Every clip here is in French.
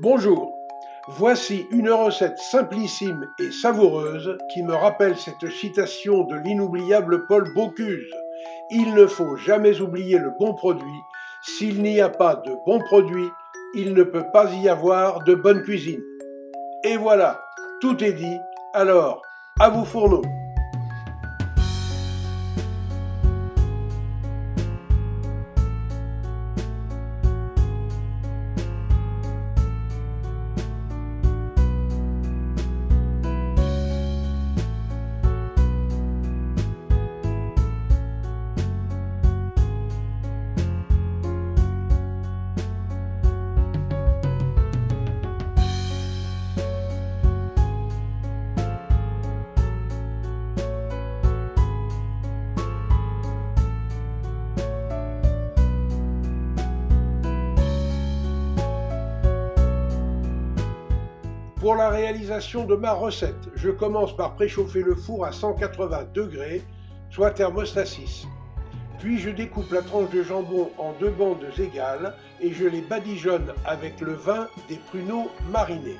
Bonjour, voici une recette simplissime et savoureuse qui me rappelle cette citation de l'inoubliable Paul Bocuse. Il ne faut jamais oublier le bon produit. S'il n'y a pas de bon produit, il ne peut pas y avoir de bonne cuisine. Et voilà, tout est dit. Alors, à vous fourneaux. Pour la réalisation de ma recette, je commence par préchauffer le four à 180 degrés, soit thermostat 6. Puis je découpe la tranche de jambon en deux bandes égales et je les badigeonne avec le vin des pruneaux marinés.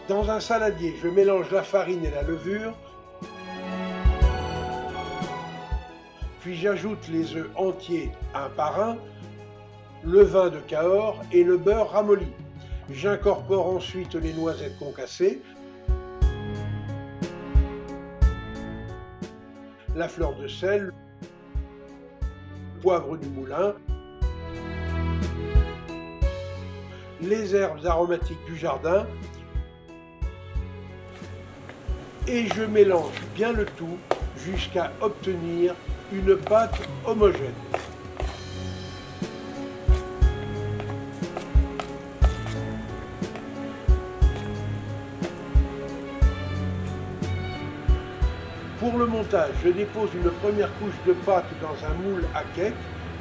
Dans un saladier, je mélange la farine et la levure, puis j'ajoute les œufs entiers un par un, le vin de Cahors et le beurre ramolli. J'incorpore ensuite les noisettes concassées, la fleur de sel, le poivre du moulin, les herbes aromatiques du jardin et je mélange bien le tout jusqu'à obtenir une pâte homogène. Pour le montage, je dépose une première couche de pâte dans un moule à cake,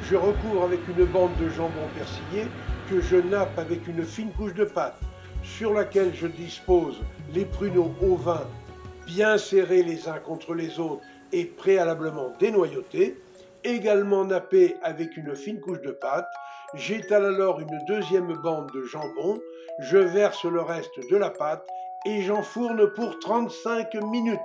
je recouvre avec une bande de jambon persillé que je nappe avec une fine couche de pâte, sur laquelle je dispose les pruneaux au vin bien serrés les uns contre les autres et préalablement dénoyautés, également nappés avec une fine couche de pâte. J'étale alors une deuxième bande de jambon, je verse le reste de la pâte et j'enfourne pour 35 minutes.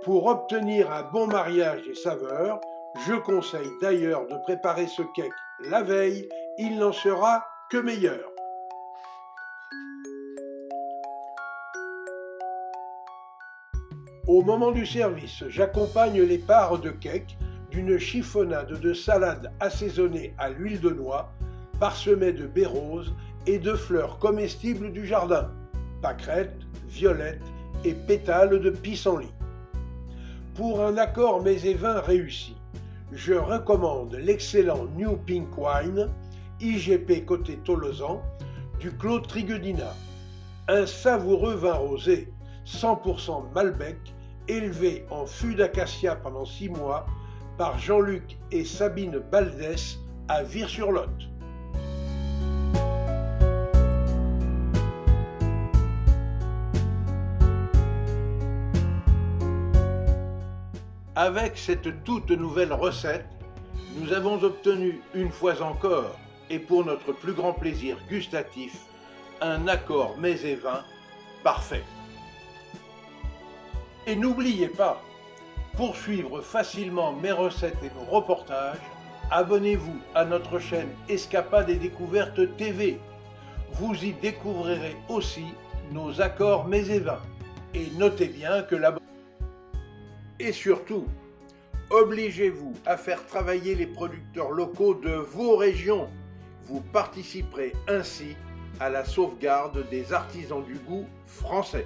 Pour obtenir un bon mariage des saveurs, je conseille d'ailleurs de préparer ce cake la veille, il n'en sera que meilleur. Au moment du service, j'accompagne les parts de cake d'une chiffonnade de salade assaisonnée à l'huile de noix, parsemée de baies roses et de fleurs comestibles du jardin, pâquerettes, violettes et pétales de pissenlit. Pour un accord mets et vins réussi, je recommande l'excellent New Pink Wine, IGP côté Tolosan, du Clos Trigudina, un savoureux vin rosé, 100% Malbec, élevé en fût d'acacia pendant 6 mois par Jean-Luc et Sabine Baldès à Vire-sur-Lot. Avec cette toute nouvelle recette, nous avons obtenu une fois encore, et pour notre plus grand plaisir gustatif, un accord mets et vins parfait. Et n'oubliez pas, pour suivre facilement mes recettes et nos reportages, abonnez-vous à notre chaîne Escapades et Découvertes TV. Vous y découvrirez aussi nos accords mets et vins. Et notez bien que l'abonnement. Et surtout, obligez-vous à faire travailler les producteurs locaux de vos régions. Vous participerez ainsi à la sauvegarde des artisans du goût français.